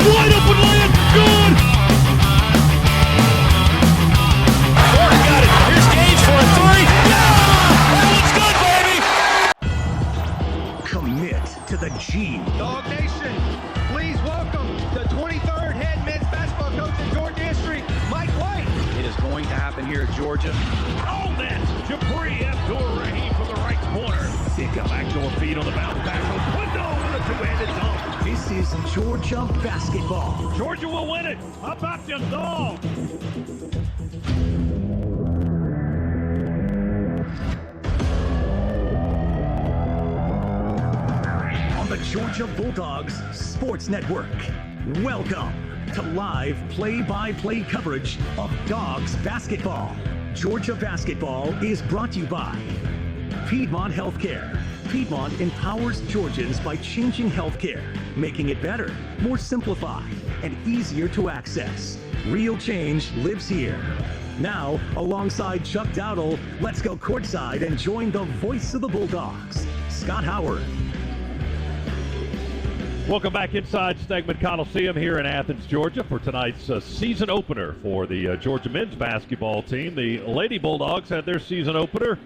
Wide open layup. Good. Ford got it. Here's Gage for a three. Yeah! That one's good, baby. Commit to the G. Dog Nation, please welcome the 23rd head men's basketball coach in Georgia history, Mike White. It is going to happen here at Georgia. All net. Jabri Abdur-Rahim from the right corner. Pick up backdoor feed on the bounce back. Window with a two-handed dunk. This is Georgia basketball. Georgia will win it. How about them dogs? On the Georgia Bulldogs Sports Network. Welcome to live play-by-play coverage of Dogs basketball. Georgia basketball is brought to you by Piedmont Healthcare. Piedmont empowers Georgians by changing healthcare, making it better, more simplified, and easier to access. Real change lives here. Now, alongside Chuck Dowdle, let's go courtside and join the voice of the Bulldogs, Scott Howard. Welcome back inside Stegman Coliseum here in Athens, Georgia, for tonight's season opener for the Georgia men's basketball team. The Lady Bulldogs had their season opener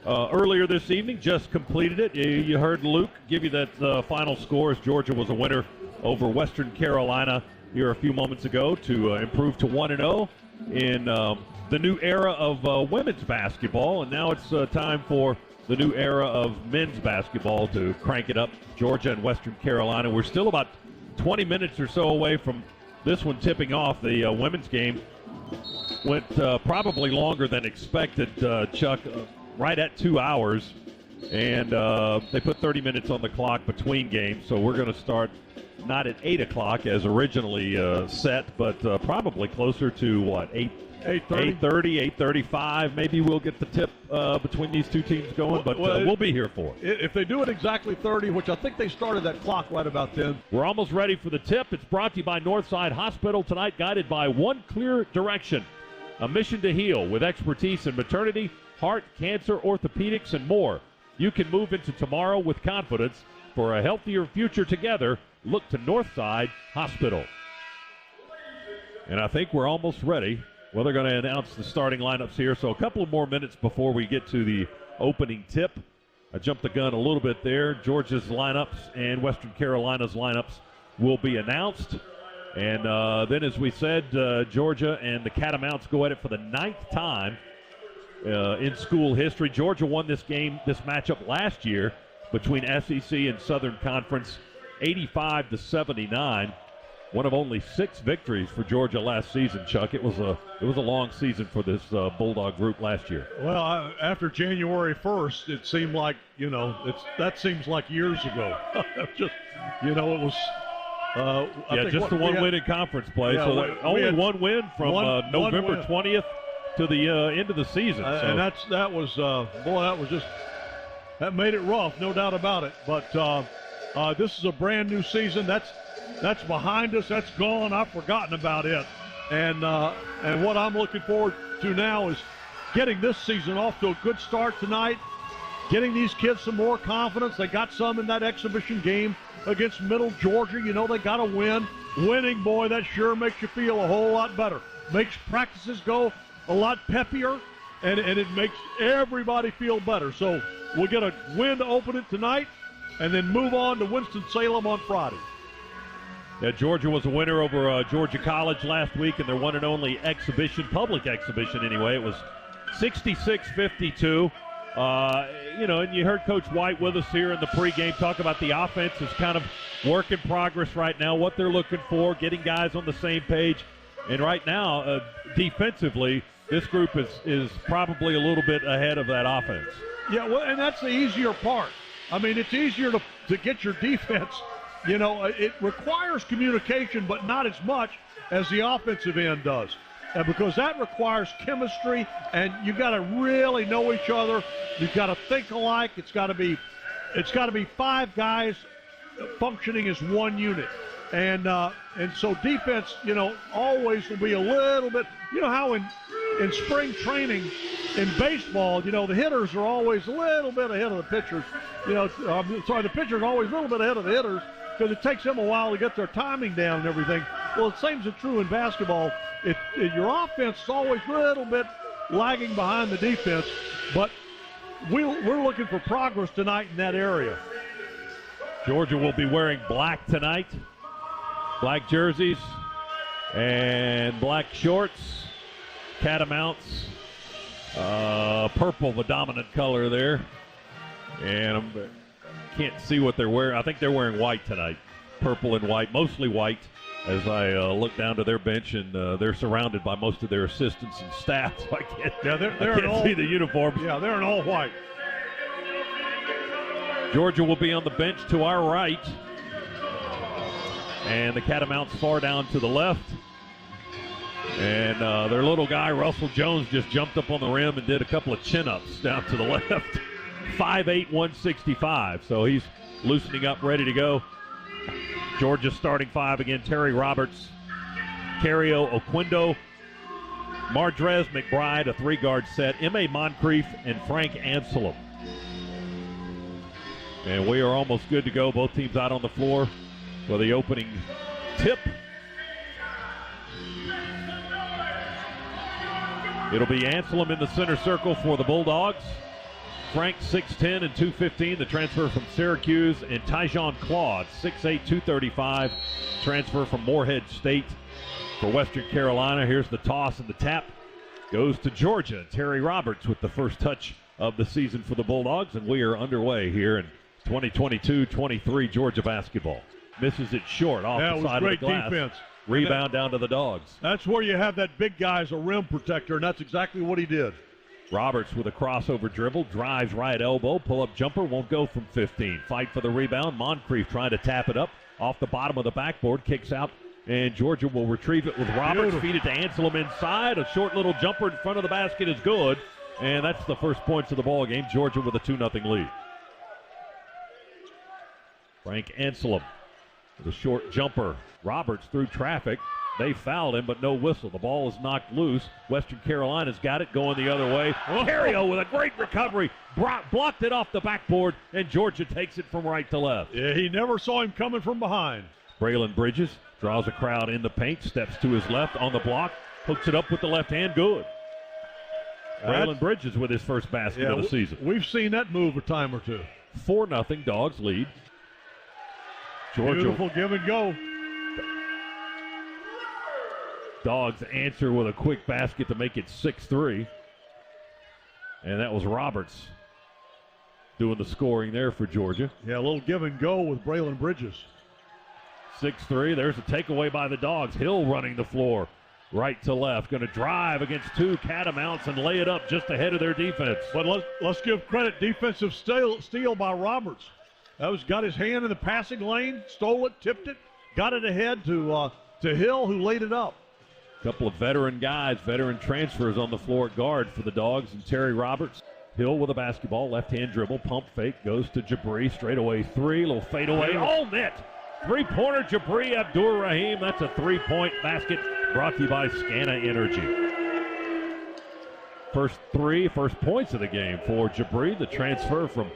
earlier this evening, just completed it. You heard Luke give you that final score as Georgia was a winner over Western Carolina here a few moments ago to improve to 1-0 in the new era of women's basketball. And now it's time for the new era of men's basketball to crank it up. Georgia and Western Carolina. We're still about 20 minutes or so away from this one tipping off. The women's game went probably longer than expected, Chuck, right at 2 hours. And they put 30 minutes on the clock between games, so we're going to start not at 8 o'clock as originally set, but probably closer to, what, 8:30, 8:35. Maybe we'll get the tip between these two teams going, but we'll be here for it. If they do it exactly 30, which I think they started that clock right about then. We're almost ready for the tip. It's brought to you by Northside Hospital tonight, guided by one clear direction, a mission to heal with expertise in maternity, heart, cancer, orthopedics, and more. You can move into tomorrow with confidence. For a healthier future together, look to Northside Hospital. And I think we're almost ready. Well, they're going to announce the starting lineups here, so a couple of more minutes before we get to the opening tip. I jumped the gun a little bit there. Georgia's lineups and Western Carolina's lineups will be announced. And then, as we said, Georgia and the Catamounts go at it for the 9th time in school history. Georgia won this matchup last year between SEC and Southern Conference, 85-79. One of only 6 victories for Georgia last season, Chuck. It was a long season for this Bulldog group last year. Well, after January 1st, it seemed like, that seems like years ago. Just, it was. Just the one win in conference play. Yeah, so only one win from November 20th to the end of the season. And that made it rough, no doubt about it. But this is a brand new season. That's behind us. That's gone. I've forgotten about it. And what I'm looking forward to now is getting this season off to a good start tonight, getting these kids some more confidence. They got some in that exhibition game against Middle Georgia. They got to win. Winning, boy, that sure makes you feel a whole lot better. Makes practices go a lot peppier, and it makes everybody feel better. So we'll get a win to open it tonight and then move on to Winston-Salem on Friday. Yeah, Georgia was a winner over Georgia College last week in their one and only public exhibition anyway. It was 66-52. And you heard Coach White with us here in the pregame talk about the offense is kind of work in progress right now, what they're looking for, getting guys on the same page. And right now, defensively, this group is probably a little bit ahead of that offense. Yeah, well, and that's the easier part. I mean, it's easier to get your defense. It requires communication, but not as much as the offensive end does. And because that requires chemistry, and you've got to really know each other. You've got to think alike. It's got to be 5 guys functioning as one unit. And so defense, always will be a little bit, how in spring training in baseball, the hitters are always a little bit ahead of the pitchers. The pitchers are always a little bit ahead of the hitters because it takes them a while to get their timing down and everything. Well, the same is true in basketball. Your offense is always a little bit lagging behind the defense, but we're looking for progress tonight in that area. Georgia will be wearing black tonight, black jerseys and black shorts, catamounts, purple the dominant color there, and I can't see what they're wearing. I think they're wearing white tonight, purple and white, mostly white, as I look down to their bench, and they're surrounded by most of their assistants and staff, so I can't, see the uniforms. Yeah, they're in all white. Georgia will be on the bench to our right, and the Catamounts far down to the left. And their little guy, Russell Jones, just jumped up on the rim and did a couple of chin-ups down to the left. 5'8", 165, so he's loosening up, ready to go. Georgia's starting five again: Terry Roberts, Cario Oquindo, Mardrez McBride, a three-guard set, M.A. Moncrief, and Frank Anselm. And we are almost good to go. Both teams out on the floor for the opening tip. It'll be Anselm in the center circle for the Bulldogs. Frank, 6'10" and 215, the transfer from Syracuse, and Tyjon Claude, 6'8", 235, transfer from Morehead State for Western Carolina. Here's the toss, and the tap goes to Georgia. Terry Roberts with the first touch of the season for the Bulldogs, and we are underway here in 2022-23 Georgia basketball. Misses it short off the side of the glass. Defense. Rebound down to the Dogs. That's where you have that big guy as a rim protector, and that's exactly what he did. Roberts with a crossover dribble, drives right elbow, pull-up jumper, won't go from 15. Fight for the rebound. Moncrief trying to tap it up off the bottom of the backboard, kicks out, and Georgia will retrieve it with Roberts. Feed it to Anselm inside. A short little jumper in front of the basket is good, and that's the first points of the ball game. Georgia with a 2-0 lead. Frank Anselm with a short jumper. Roberts through traffic. They fouled him, but no whistle. The ball is knocked loose. Western Carolina's got it going the other way. Cario with a great recovery. Blocked it off the backboard, and Georgia takes it from right to left. Yeah, he never saw him coming from behind. Braylon Bridges draws a crowd in the paint, steps to his left on the block, hooks it up with the left hand, good. Braylon Bridges with his first basket of the season. We've seen that move a time or two. 4-0, Dogs lead. Georgia. Beautiful give and go. Dogs answer with a quick basket to make it 6-3. And that was Roberts doing the scoring there for Georgia. Yeah, a little give and go with Braylon Bridges. 6-3. There's a takeaway by the Dogs. Hill running the floor right to left. Going to drive against two Catamounts and lay it up just ahead of their defense. But let's give credit. Defensive steal by Roberts. Got his hand in the passing lane, stole it, tipped it, got it ahead to Hill, who laid it up. Couple of veteran guys, veteran transfers on the floor at guard for the Dogs, and Terry Roberts. Hill with a basketball, left-hand dribble, pump fake, goes to Jabri, straightaway three, little fadeaway, all net. Three-pointer, Jabri Abdur-Rahim. That's a three-point basket brought to you by Scana Energy. First points of the game for Jabri, the transfer from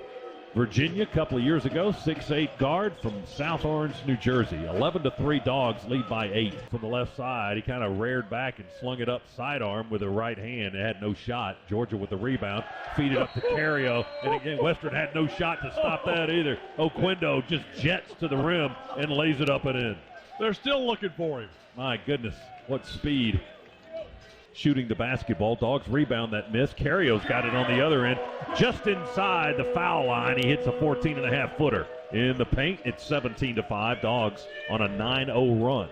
Virginia a couple of years ago, 6'8" guard from South Orange, New Jersey. 11-3 Dogs lead by 8. From the left side, he kind of reared back and slung it up sidearm with a right hand. It had no shot. Georgia with the rebound. Feed it up to Cario. And again, Western had no shot to stop that either. Oquindo just jets to the rim and lays it up and in. They're still looking for him. My goodness, what speed. Shooting the basketball. Dogs rebound that miss. Cario's got it on the other end. Just inside the foul line, he hits a 14.5-footer. In the paint, it's 17-5. Dogs on a 9-0 run.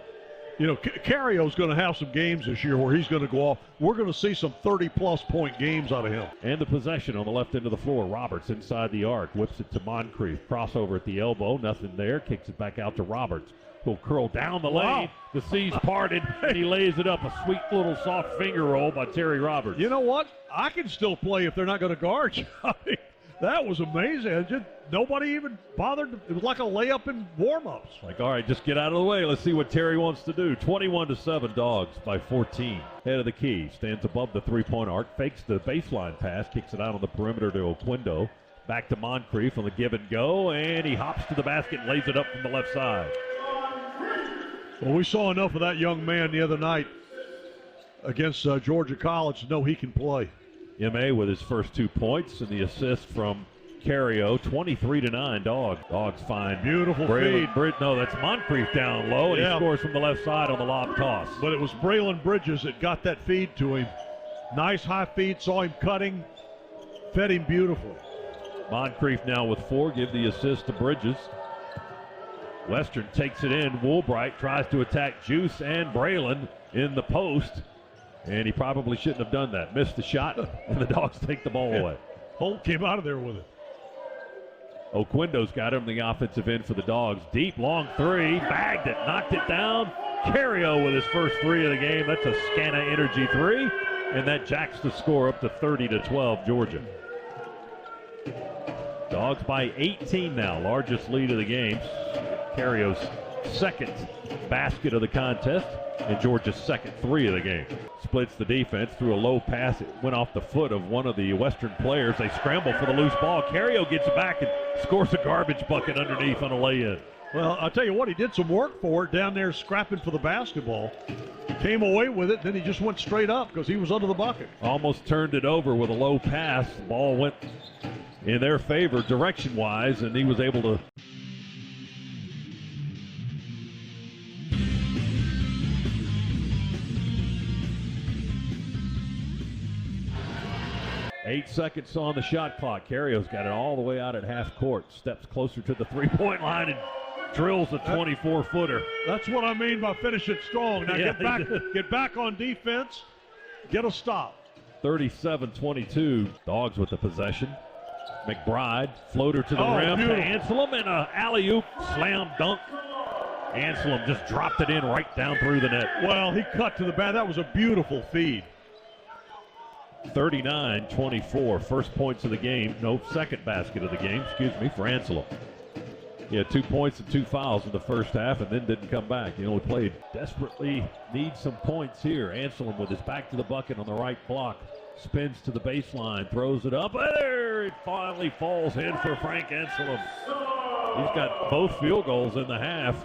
You know, Cario's going to have some games this year where he's going to go off. We're going to see some 30-plus point games out of him. And the possession on the left end of the floor. Roberts inside the arc. Whips it to Moncrief. Crossover at the elbow. Nothing there. Kicks it back out to Roberts. He'll curl down the lane. The C's parted, and he lays it up. A sweet little soft finger roll by Terry Roberts. You know what? I can still play if they're not going to guard you. I mean, that was amazing. Nobody even bothered. It was like a layup in warm-ups. Like, all right, just get out of the way. Let's see what Terry wants to do. 21-7 Dogs by 14. Head of the key. Stands above the three-point arc. Fakes the baseline pass. Kicks it out on the perimeter to Oquindo. Back to Moncrief on the give and go, and he hops to the basket and lays it up from the left side. Well, we saw enough of that young man the other night against Georgia College to know he can play. M.A. with his first 2 points and the assist from Cario, 23-9 Dogs. Dogs find beautiful feed. feed. No, that's Moncrief down low, and he scores from the left side on the lob toss. But it was Braylon Bridges that got that feed to him. Nice high feed, saw him cutting, fed him beautifully. Moncrief now with 4, give the assist to Bridges. Western takes it in. Woolbright tries to attack Juice and Braylon in the post, and he probably shouldn't have done that. Missed the shot, and the Dogs take the ball away. Holt came out of there with it. Oquindo's got him the offensive end for the Dogs. Deep, long 3, bagged it, knocked it down. Cario with his first 3 of the game. That's a Scana Energy 3, and that jacks the score up to 30-12 Georgia. Dogs by 18 now, largest lead of the game. Cario's second basket of the contest, and Georgia's second 3 of the game. Splits the defense through a low pass. It went off the foot of one of the Western players. They scramble for the loose ball. Cario gets back and scores a garbage bucket underneath on a lay-in. Well, I'll tell you what, he did some work for it down there scrapping for the basketball. Came away with it, then he just went straight up because he was under the bucket. Almost turned it over with a low pass. The ball went in their favor direction-wise, and he was able to. Eight seconds on the shot clock. Cario's got it all the way out at half court. Steps closer to the three-point line and drills a 24-footer. That's what I mean by finishing strong. Now get back on defense, get a stop. 37-22. Dogs with the possession. McBride, floater to the rim beautiful. to Anselm, and a alley-oop slam dunk. Anselm just dropped it in right down through the net. Well, he cut to the bat. That was a beautiful feed. 39-24, first points of the game. No, second basket of the game, for Anselm. He had 2 points and 2 fouls in the first half and then didn't come back. He only played. Desperately needs some points here. Anselm with his back to the bucket on the right block. Spins to the baseline, throws it up. There, it finally falls in for Frank Anselm. He's got both field goals in the half.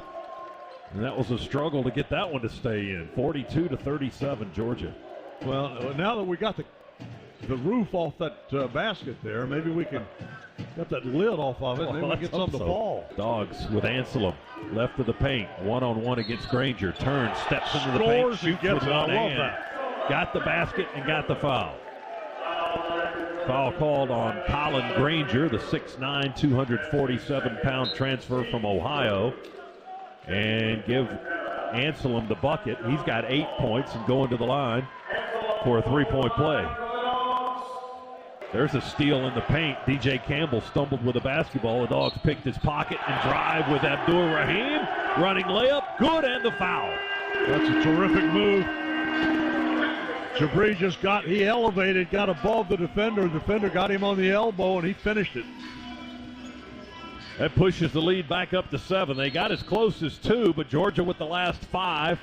And that was a struggle to get that one to stay in. 42-37, Georgia. Well, now that we got the roof off that basket there, maybe we can get that lid off of it. Maybe we can get something to fall. Dogs with Anselm, left of the paint, one-on-one against Granger. Turns, steps into the paint, shoots with one hand. Got the basket and got the foul. Foul called on Colin Granger, the 6'9", 247-pound transfer from Ohio. And give Anselm the bucket. He's got 8 points and going to the line for a three-point play. There's a steal in the paint. DJ Campbell stumbled with the basketball. The Dogs picked his pocket and drive with Abdur Rahim. Running layup, good, and the foul. That's a terrific move. Jabri just he elevated, got above the defender. The defender got him on the elbow, and he finished it. That pushes the lead back up to 7. They got as close as 2, but Georgia with the last 5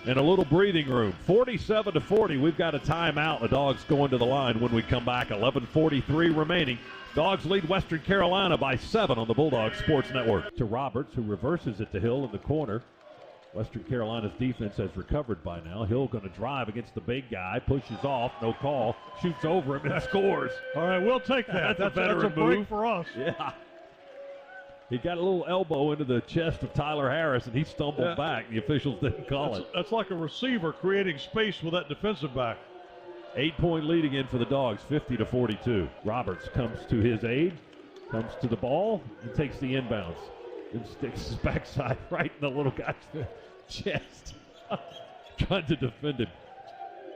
and a little breathing room. 47-40. We've got a timeout. The Dogs going to the line when we come back. 11:43 remaining. Dogs lead Western Carolina by 7 on the Bulldog Sports Network. To Roberts, who reverses it to Hill in the corner. Western Carolina's defense has recovered by now. Hill going to drive against the big guy, pushes off, no call, shoots over him and scores. All right, we'll take that. That's a break for us. Yeah. He got a little elbow into the chest of Tyler Harris, and he stumbled back. The officials didn't call it. That's like a receiver creating space with that defensive back. 8-point lead again for the Dogs, 50-42. Roberts comes to his aid, comes to the ball, and takes the inbounds. And sticks his backside right in the little guy's chest. Trying to defend him.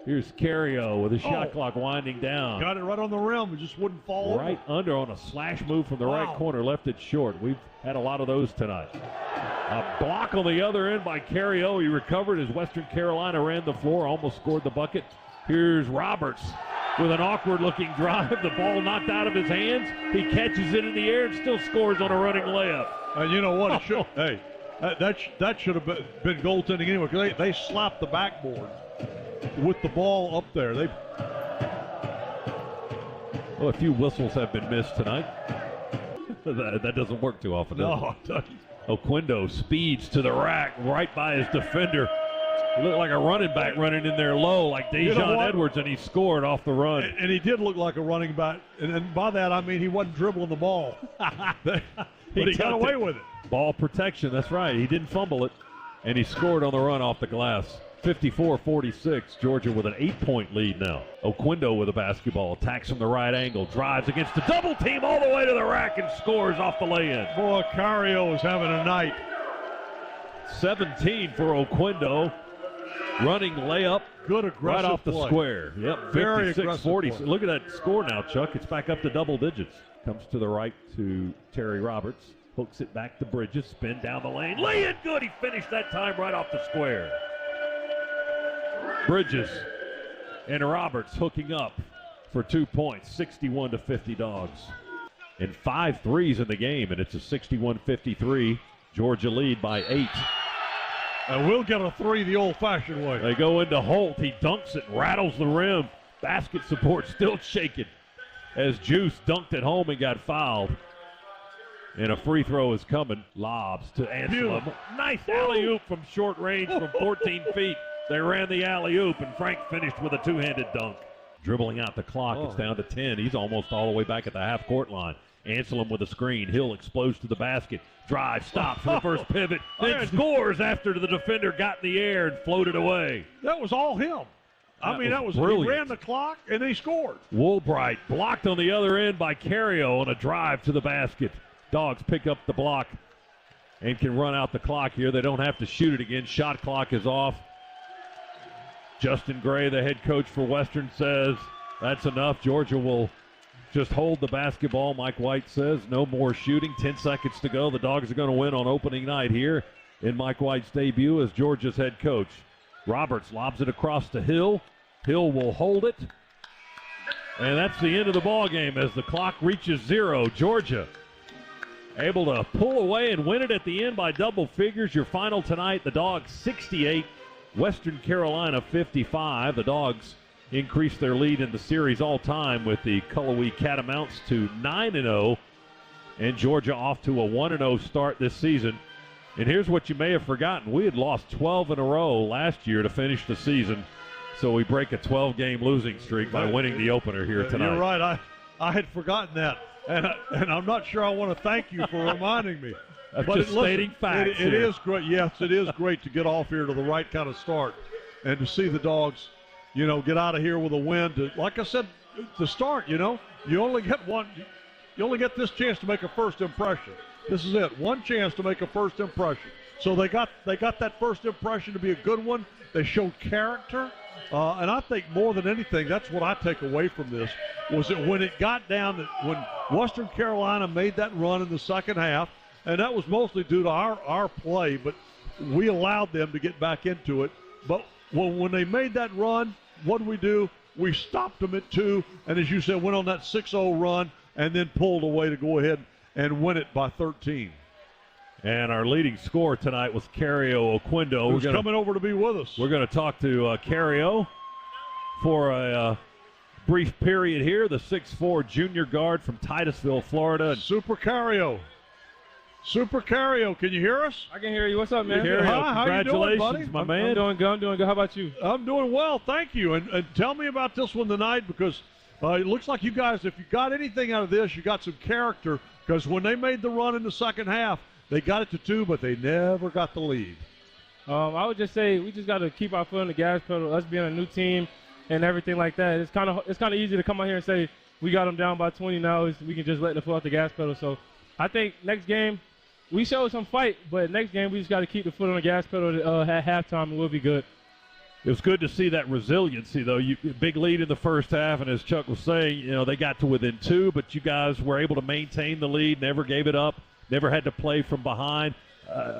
Here's Cario with a shot clock winding down. Got it right on the rim. It just wouldn't fall right under on a slash move from the right corner. Left it short. We've had a lot of those tonight. A block on the other end by Cario. He recovered as Western Carolina ran the floor. Almost scored the bucket. Here's Roberts with an awkward-looking drive. The ball knocked out of his hands. He catches it in the air and still scores on a running layup. And you know what? Hey, that should have been goaltending anyway, because they slapped the backboard with the ball up there. Well, a few whistles have been missed tonight. that doesn't work too often. No, Oquendo speeds to the rack right by his defender. He looked like a running back running in there low, like Dejon Edwards, and he scored off the run. And he did look like a running back. And by that, I mean he wasn't dribbling the ball. But he got away with it. Ball protection, that's right. He didn't fumble it, and he scored on the run off the glass. 54-46, Georgia with an 8-point lead now. Oquendo with a basketball, attacks from the right angle, drives against the double team all the way to the rack and scores off the lay-in. Boy, Cario is having a night. 17 for Oquendo. Running layup. Good aggressive right off the play. Square. Yep, Very 56-40. Look at that score now, Chuck. It's back up to double digits. Comes to the right to Terry Roberts. Hooks it back to Bridges. Spin down the lane. Lay it good. He finished that time right off the square. Bridges and Roberts hooking up for 2 points. 61-50 Dogs. And 5 threes in the game, and it's a 61-53 Georgia lead by 8. And we'll get a 3 the old-fashioned way. They go into Holt. He dunks it, rattles the rim. Basket support still shaking as Juice dunked it home and got fouled. And a free throw is coming. Lobs to Anselm. Nice alley-oop from short range from 14 feet. They ran the alley-oop, and Frank finished with a two-handed dunk. Dribbling out the clock. It's down to 10. He's almost all the way back at the half-court line. Anselm with a screen. Hill explodes to the basket. Drive, stops for the first pivot. Then scores after the defender got in the air and floated away. That was all him. That was brilliant. He ran the clock, and he scored. Woolbright blocked on the other end by Cario on a drive to the basket. Dogs pick up the block and can run out the clock here. They don't have to shoot it again. Shot clock is off. Justin Gray, the head coach for Western, says that's enough. Georgia will just hold the basketball. Mike White says no more shooting. 10 seconds to go. The Dogs are going to win on opening night here in Mike White's debut as Georgia's head coach. Roberts lobs it across to Hill. Hill will hold it. And that's the end of the ball game as the clock reaches 0. Georgia able to pull away and win it at the end by double figures. Your final tonight, the Dogs 68, Western Carolina 55. The Dogs increased their lead in the series all time with the Cullowhee Catamounts to 9-0, and Georgia off to a 1-0 start this season. And here's what you may have forgotten. We had lost 12 in a row last year to finish the season, so we break a 12-game losing streak by winning the opener here tonight. You're right. I had forgotten that, and I'm not sure I want to thank you for reminding me. But just stating facts. It is great. Yes, it is great to get off here to the right kind of start and to see the Dogs, get out of here with a win. Like I said, to start, you only get one. You only get this chance to make a first impression. This is it. One chance to make a first impression. So they got that first impression to be a good one. They showed character. And I think more than anything, that's what I take away from this, was that when it got down, when Western Carolina made that run in the second half, and that was mostly due to our play, but we allowed them to get back into it. But when they made that run, what did we do? We stopped them at 2, and as you said, went on that 6-0 run and then pulled away to go ahead and win it by 13. And our leading scorer tonight was Cario Oquendo. Who's coming over to be with us. We're going to talk to Cario for a brief period here. The 6'4 junior guard from Titusville, Florida. Super Cario. Super Cario, can you hear us? I can hear you. What's up, man? Cario, Hi, how you doing, buddy? my man. I'm doing good. How about you? I'm doing well, thank you. And tell me about this one tonight, because it looks like you guys, if you got anything out of this, you got some character, because when they made the run in the second half, they got it to 2, but they never got the lead. I would just say we just got to keep our foot on the gas pedal. Us being a new team and everything like that, it's kind of easy to come out here and say we got them down by 20 now. We can just let the foot off the gas pedal. So I think next game we showed some fight, but next game we just got to keep the foot on the gas pedal at halftime, and we'll be good. It was good to see that resiliency, though. Big lead in the first half, and as Chuck was saying, they got to within 2, but you guys were able to maintain the lead, never gave it up. Never had to play from behind.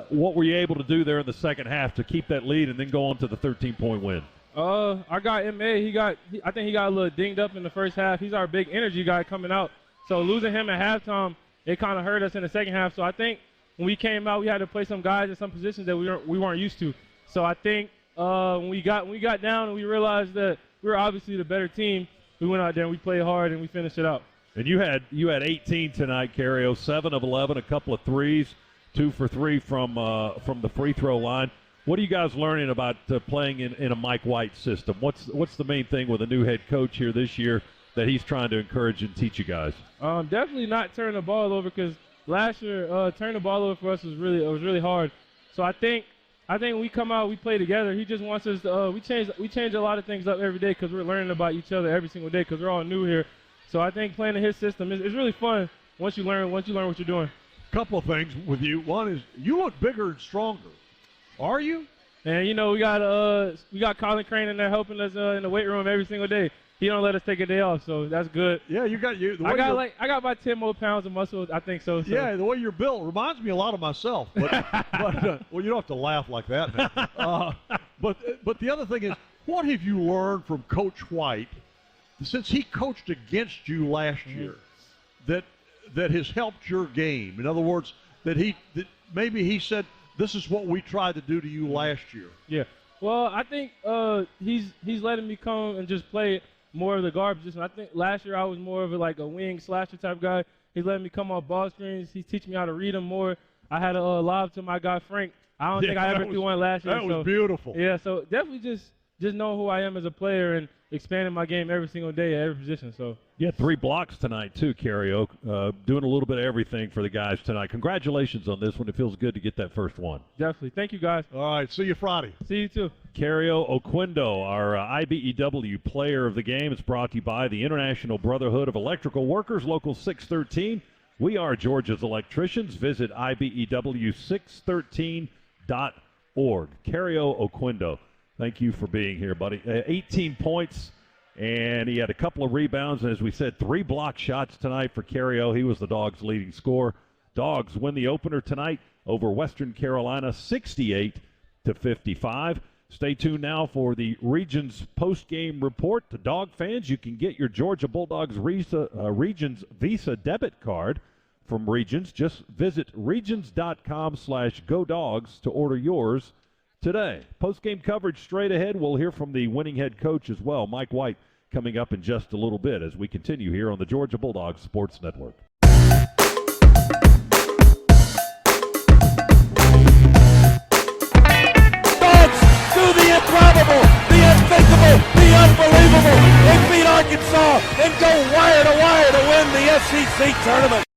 What were you able to do there in the second half to keep that lead and then go on to the 13-point win? Our guy M.A., I think he got a little dinged up in the first half. He's our big energy guy coming out. So losing him at halftime, it kind of hurt us in the second half. So I think when we came out, we had to play some guys in some positions that we weren't used to. So I think when we got down and we realized that we were obviously the better team, we went out there and we played hard and we finished it out. And you had 18 tonight, Cario, 7 of 11, a couple of threes, 2 for 3 from the free throw line. What are you guys learning about playing in a Mike White system? What's the main thing with a new head coach here this year that he's trying to encourage and teach you guys? Definitely not turning the ball over, because last year turning the ball over for us was really hard. So I think when we come out, we play together. He just wants us to we change a lot of things up every day because we're learning about each other every single day because we're all new here. So I think playing in his system is really fun once you learn what you're doing. Couple of things with you. One is you look bigger and stronger. Are you? And we got Colin Crane in there helping us in the weight room every single day. He don't let us take a day off, so that's good. Yeah, I got about 10 more pounds of muscle, I think so. Yeah, the way you're built reminds me a lot of myself. But, well, you don't have to laugh like that now. But the other thing is, what have you learned from Coach White since he coached against you last year that has helped your game? In other words, that maybe he said, this is what we tried to do to you last year. Yeah. Well, I think he's letting me come and just play more of the guard position. I think last year I was more of a wing slasher type guy. He's letting me come off ball screens. He's teaching me how to read them more. I had a lob to my guy Frank. I don't think I ever threw one last year. That was beautiful. Yeah, so definitely just know who I am as a player and expanding my game every single day at every position. So you had 3 blocks tonight too, Cario. Doing a little bit of everything for the guys tonight. Congratulations on this one. It feels good to get that first one. Definitely. Thank you, guys. All right. See you Friday. See you too. Cario Oquindo, our IBEW player of the game, is brought to you by the International Brotherhood of Electrical Workers, Local 613. We are Georgia's electricians. Visit IBEW613.org. Cario Oquindo, thank you for being here, buddy. 18 points, and he had a couple of rebounds. And as we said, 3 block shots tonight for Cario. He was the Dogs' leading scorer. Dogs win the opener tonight over Western Carolina, 68-55. Stay tuned now for the Regions post-game report. To Dog fans, you can get your Georgia Bulldogs Regions Visa debit card from Regions. Just visit regions.com/GoDogs to order yours today. Post-game coverage straight ahead. We'll hear from the winning head coach as well, Mike White, coming up in just a little bit as we continue here on the Georgia Bulldogs Sports Network. Do the improbable, the unthinkable, the unbelievable. They beat Arkansas and go wire to win the SEC tournament.